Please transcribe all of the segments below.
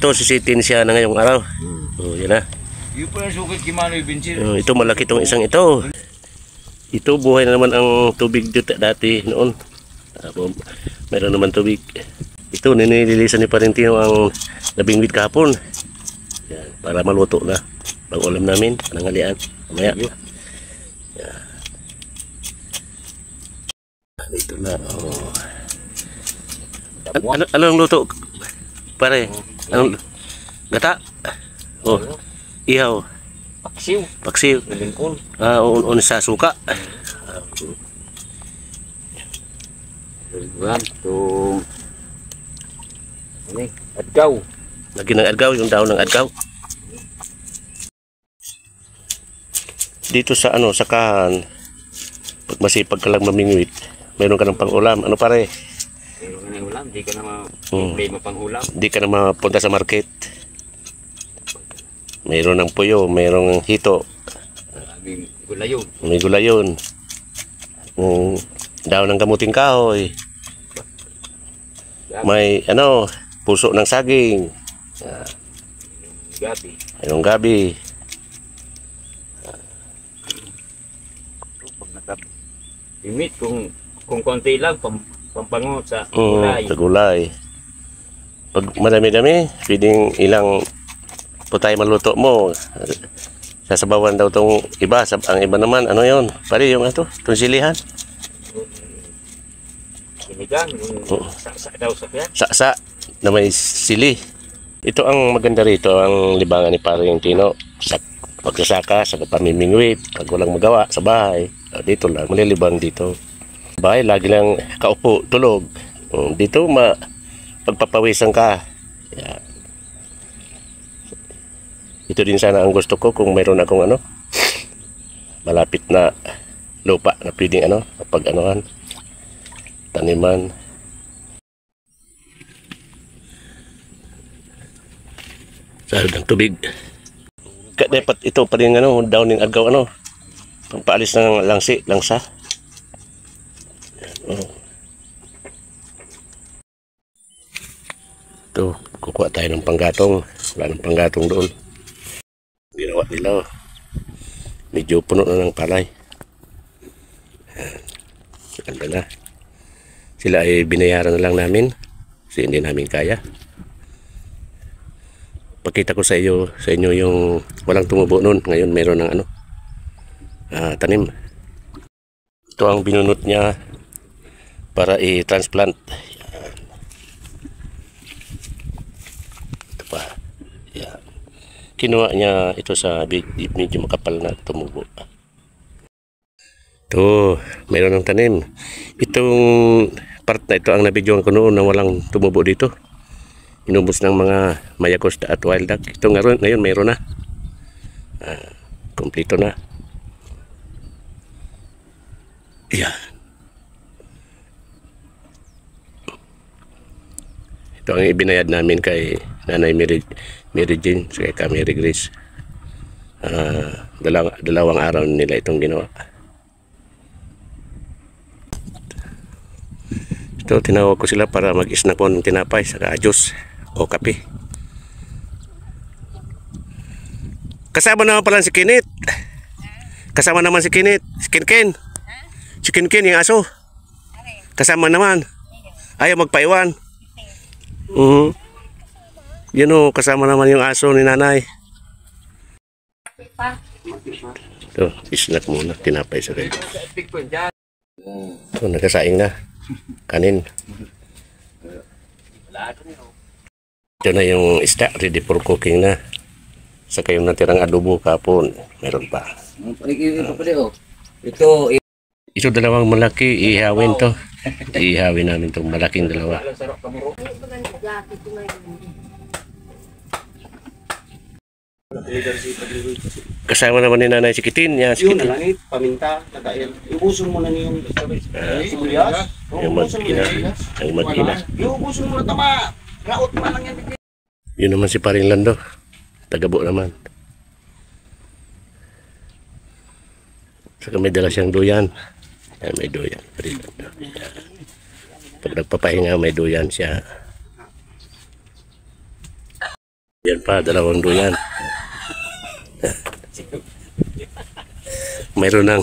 Ito, sisitin siya na ngayong araw. Oh, yan na. Ito, malaki itong isang ito. Ito, buhay na naman ang tubig dito dati noon. Meron naman tubig. Ito, ninililisan ni Parentino ang labingwit kahapon. Yan, para maluto na. Pag-ulam namin, panangalian. Mamaya. Yan. Ito na. Oh. Anong luto? Pare, anong gata? Oh, ihaw. Paksiw. Paksiw. Lingkol. On sa suka. Itong adgaw. Lagi ng adgaw, yung daon ng adgaw. Dito sa sa kahan, pag masipag ka lang mamingwit, mayroon ka ng pang-ulam. Ano pare? Mayroon ka ng ulam, di ka na problema pang-ulam. Di ka na mapunta sa market. Mayroon ng puyo, mayroong hito. May gulayon. May gulayon. Daon ng kamuting kahoy. May puso ng saging. Gabi. Mayroong gabi. Limit kung konti lang pampango sa gulay. Sa gulay. Pag madami-dami, pwedeng ilang putay maluto mo. Sasabawan daw tong iba. Ang iba naman, ano yun? Pare, yung itong silihan. Sinigang, saksa daw sa yan. Saksa na may sili. Ito ang maganda rito, ang libangan ni Parentino. Sa pagsasaka, sa pamimingwit, pag walang magawa sa bahay. Dito lang, malilibang dito. Bahay, lagi lang kaupo, tulog. Dito, pagpapawisan ka. Yeah. Ito din sana ang gusto ko kung mayroon akong malapit na lupa na pwedeng pag taniman. Sa ng tubig. Dapat ito pa rin daw ng agaw pampaalis ng langsa. Ito, kukuha tayo ng panggatong. Wala ng panggatong doon. Ginawa nila. Medyo puno na ng palay. Ganda na. Sila ay binayaran na lang namin kasi hindi namin kaya. Pakita ko sa inyo yung walang tumubo noon. Ngayon meron ng tanim. Ito ang binunot niya para i-transplant. Ito pa. Yan. Kinuha niya ito sa medyo makapal na tumubo. Ito, mayroon ng tanim. Itong part na ito ang nabidyoan ko noon na walang tumubo dito. Inubos ng mga mayakos at wild duck. Ito ngayon mayroon na. Kompleto na. Yan. Ito ang ibinayad namin kay Nanay Mary Jane kay Mary Grace. Dalawang araw nila itong ginawa. Ito, tinawag ko sila para mag-snack po ng tinapay saka juice o kape. Kasama naman pala si Kinit. Kasama naman si Kinit. Si Kinken. Si Kinken yung aso. Kasama naman. Ayaw magpaiwan. Yan o, kasama naman yung aso ni nanay. Ito, snack muna. Tinapay sa kayo. Ito, nagkasaing na. Kanin. Ito na yung isda, ready for cooking na. Saka yung natirang adobo kapon, meron pa. Ito dalawang malaki, ihawin to. Ihawin namin itong malaking dalawa. Kasama naman ni Nanay si Kitin. Yan, si Kitin. Langit, paminta, nakain. Iubusin mo na niyo yung sibuyas. Yung magkina. Ang magkina. Iubusin mo na tama. Raot mo lang yan. Yun naman si Paring Lando. Tagabo naman. Saka may dala siyang duyan. Yan, may duyan. Pag nagpapahinga, may duyan siya. Yan pa, dalawang duyan. Mayroon ng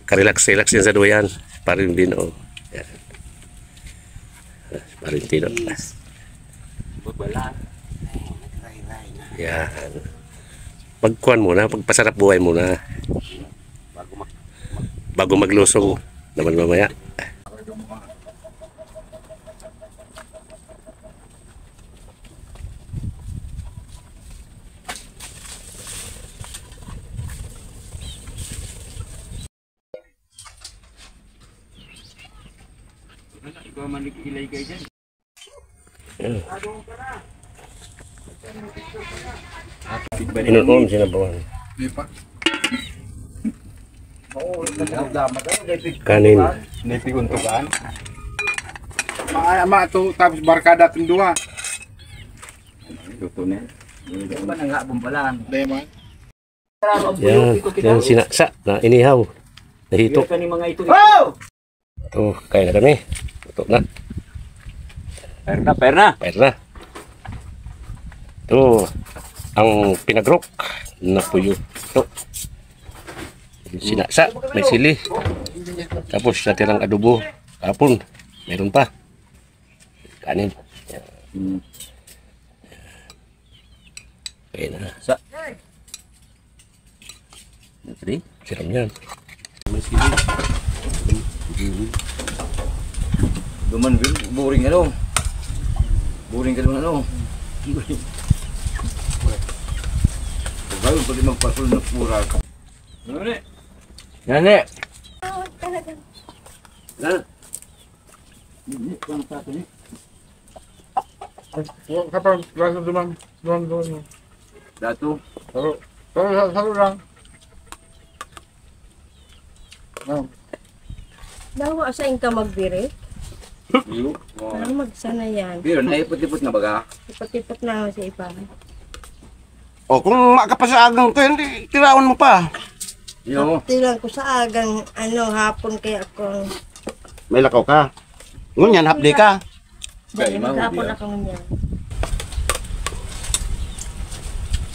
karelax-relax yan sa duyan. Parin din, oh. Yan. Parin din, oh. Babalat. Yan. Pagkuhan muna, pagpasarap buhay muna. Bago maglusong naman mamaya. Ikaw manikilay kayo dyan. Inunom sinabawan. Di pa. Oo, Kanin. Nepi untukan. Ama to tapos barkada ting duha. Luto na. Hindi ba nga bumbalan? Lemon. Yan, yan sinaksa na inihaw. Nahito. Ka ni mga ito. Oh! Ito, kaya na kami. Ito na. Perna, perna. Pahit na. Ito, ang pinagrok na puyo. Ito. Sinaksa, may sili. Tapos natirang adobo. Kapon, meron pa. Kanin. Yan. Okay na. Sa. Three. Siram yan. May sili. Duman rin, boring ano. Boring ka naman ano. Bago pwede magpasol na pura. Nane. Nane. Kapag rasa dumang Dato. Salo lang. Dawa sa ka magbiri. Iyo. Ano magsana yan. Pero naipot-ipot nga baga. Ipot-ipot na ako sa ipa. O kung makapasagang to, hindi tirawan mo pa. Iyo. Tilang ko sa agang hapon kaya ako. May lakaw ka. Ngunyan, hapdi ka. Dahil Kaya, maghapon ma'am, ako niya.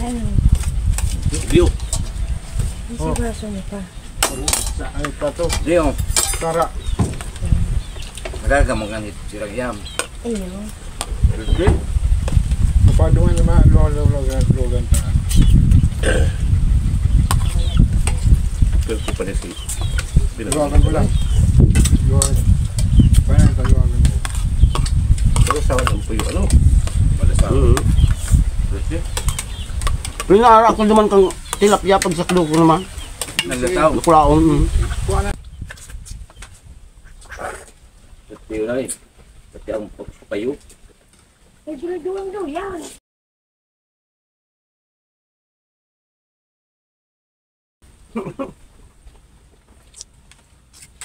Yan. Iyo. Isa braso mo pa. Ay, pato. Iyo. Tara. Magagamangan ito sirang yam. Ayun. Mapadungan naman, logan pa. Ito pa na si. Logan ko lang. Logan. Paano ka logan ko? Pero sa ng puyo, ano? Malasawa. Pinara ko naman kang tilapia pag saklo ko naman. Naglasaw. Lukulaon. Iyo na eh. Pati ang payo. Ay, dulang daw yan.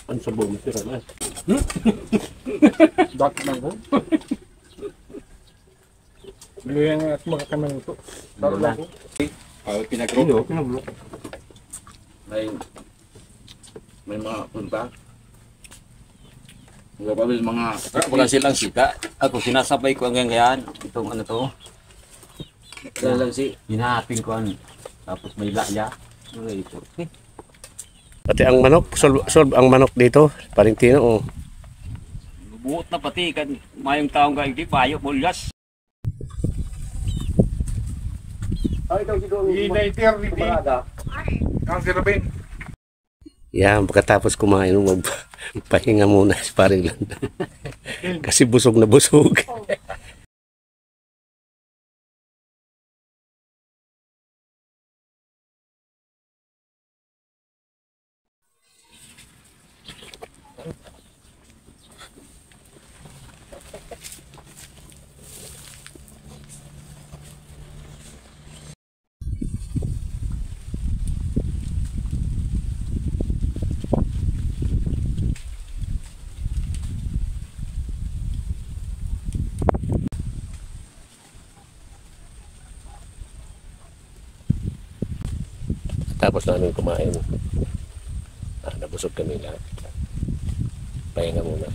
Ang sabaw mo sila na. Dot na ko. Bilihan nga at makakaman ito. Taro lang ko. Pinagro. Pinaglo. May mga punta. Mga mga wala silang sika. Ako sinasabay ko hanggang ngayon. Itong ano to. Kaya lang si hinahapin ko ano. Tapos may laya. Ano ito? Pati ang manok, solve ang manok dito. Parintino, oh. Buot na pati kan mayong taong ga hindi payo bulgas. Ay, ikaw si Domi. United, hindi. Ang sirabin. Yan, pagkatapos kumain, magpahinga muna si paring lang. Kasi busog na busog. Tapos namin kumain. Nabusog kami lahat. Pahinga muna.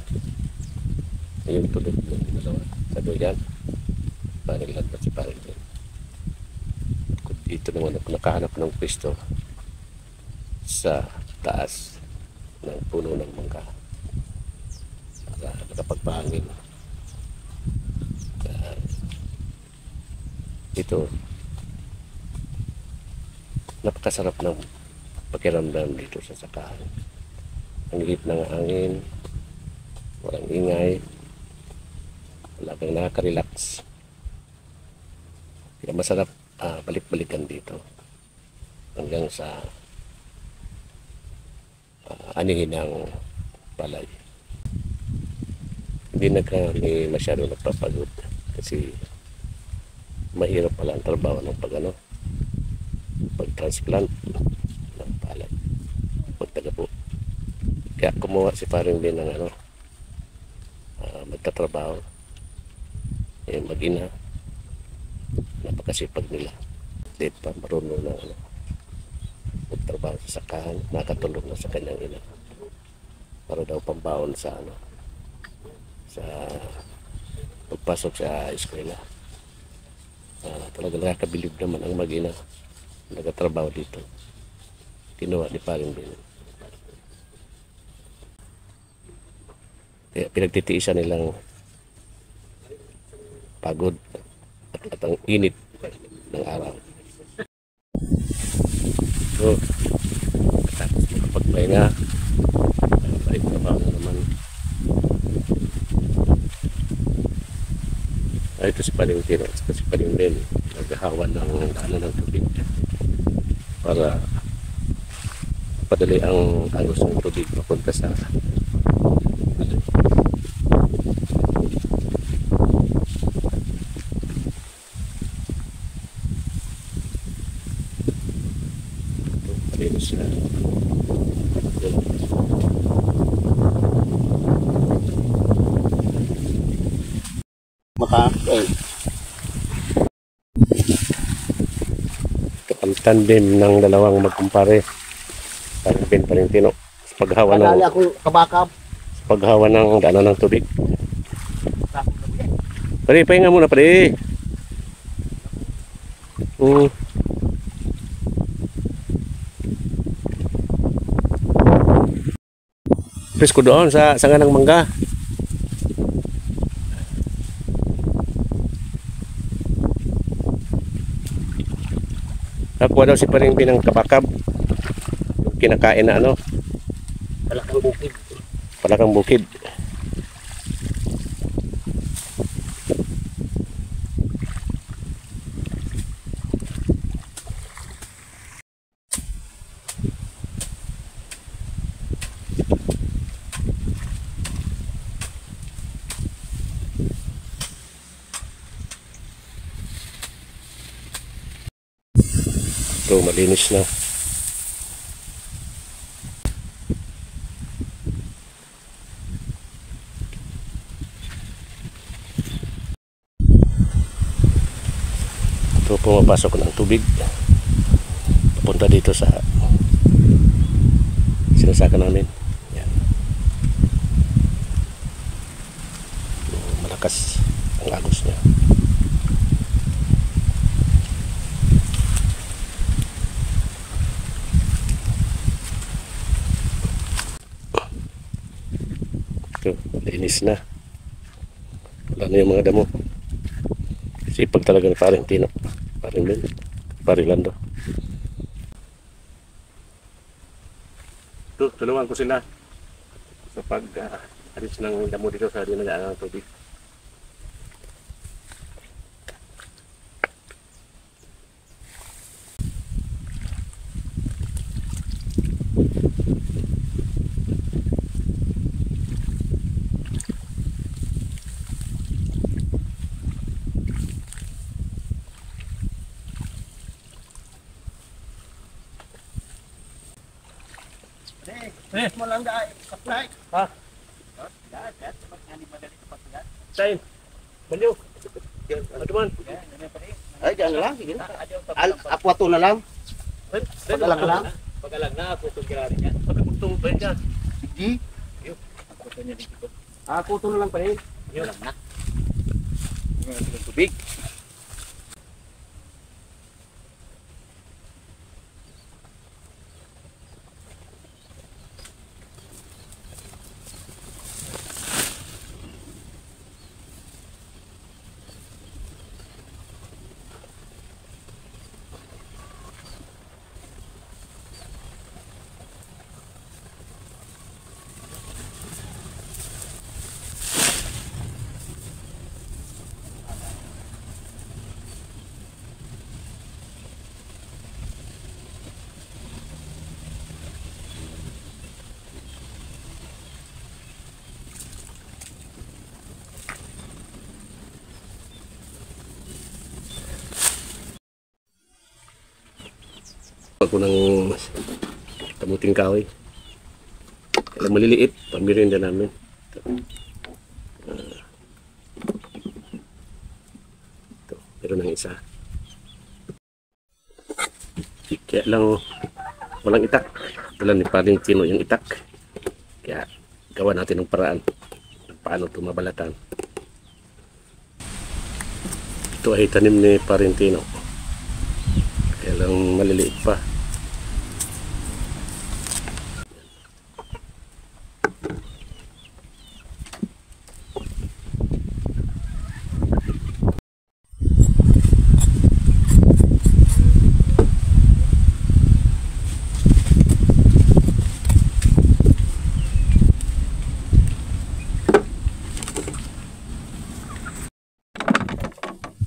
Yung tulog ng dalawa. Sa doyan. Parang lang si parang din. Dito naman ako nakahanap ng pwesto sa taas ng puno ng mangga para makapagpahangin. Ito, napakasarap ng pakiramdam dito sa sakahan. Ang higit ng hangin, walang ingay, wala kang nakaka-relax. Kaya masarap balik-balikan dito hanggang sa anihin ng palay. Hindi na kami masyado nagpapagod kasi mahirap pala ang trabaho ng pag-transplant ng palay, pagtagapo. Kaya kumuha si paring din ng magtatrabaho, mag-ina. Napakasipag nila. Di pa marunong na magtrabaho sa sakahan, nakatulog na sa kanyang ina para daw pambaon sa sa pagpasok sa eskwela. Talaga nakakabilib naman ang mag-ina nagatrabaho dito. Kinuha ni paring din. Kaya pinagtitiisan nilang pagod at ang init ng araw. So, tapos makapagpahinga, balik trabaho na naman. Ito si Palengtino at si Palengben naghahawan ng daanan ng tubig para padali ang agos ng tubig papunta sa malinis na tandem ng dalawang magkumpare parang Ben Palengtino sa paghawa ng daanan ng tubig. Pare, pahinga muna pare. Presko doon sa sanga ng mangga. Nakuha daw si Paring ng kapakab. Kinakain na Palakang bukid. palakang bukid. So, malinis na. Ito, pumapasok ng tubig papunta dito sa sinasaka namin. Yan. Malakas ang agos niya. Ito, linis na. Wala na yung mga damo. Sipag talaga ni paring Tino. Paring Ben. Paring Lando. Ito, tulungan ko sila sa pag-alis ng damo dito sa dinadaan ng tubig. Malang dai, apply. Ha? Sain. Baliw. Aduman. Ay, diyan na lang. Sige na. Ako to na lang. Pagalang lang. Pagalang na ako itong kirari niya. Pagkutong ba yan? Hindi. Ako to na lang pa rin. Alam na. Ng tubig. Ako ng kamuting kahoy. Kailang maliliit, pamirinda namin. Ito, meron ng isa. Kaya lang, walang itak. Wala ni Paring Tino yung itak. Kaya gawa natin ng paraan. Paano ito mabalatan. Ito ay tanim ni Paring Tino. Kaya lang maliliit pa.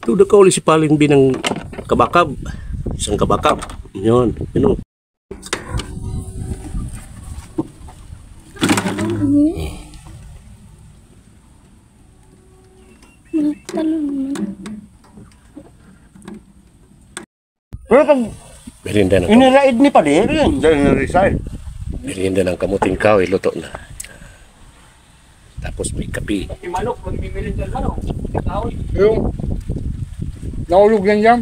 Tuda ka uli si Paling Binang kabakab. Isang kabakab. Yun. Yun o. Pero pag Merienda ng, iniraid ni Pader yun, dahil na-resign. merienda ng kamuting kahoy. Luto na. Tapos may kape. Yung manok, magmimilin dyan manok. Kahoy. Yung nahulog yan yan.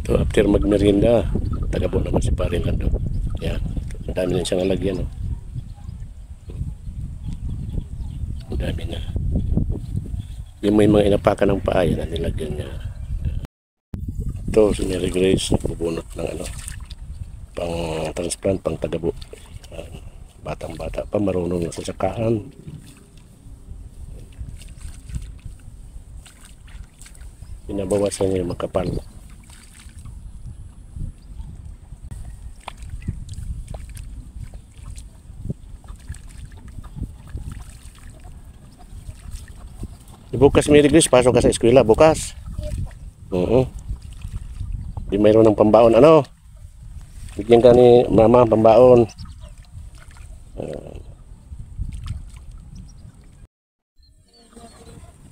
So after magmerienda, tagabo naman si Paring Lando. Yan. Ang dami na siyang alagyan. Oh. Ang dami na. Yung may mga inapakan ng paa, yan ang nilagyan niya. Ito si Mary Grace, nagbubunot ng ano, pang transplant, pang tagabo. Batang bata pa, marunong na sa sakahan. Pinabawasan niya yung makapal. Bukas, Mary Grace, pasok ka sa eskwela bukas. Oo. Di mayroon ng pambaon. Ano? Bigyan ka ni mama pambaon.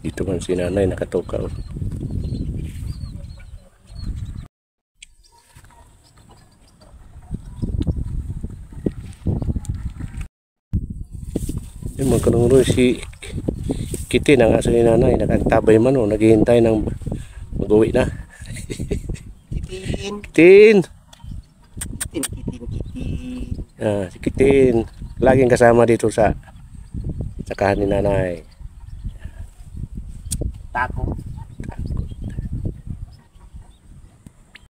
Dito man si nanay nakatukaw. Yung mga kanong si Kiti na nga sa ni nanay, nakatabay man o, naghihintay ng mag-uwi na. Kitin. Kitin! Kitin. Ah, si Kitin. Laging kasama dito sa sakahan ni nanay. Tako.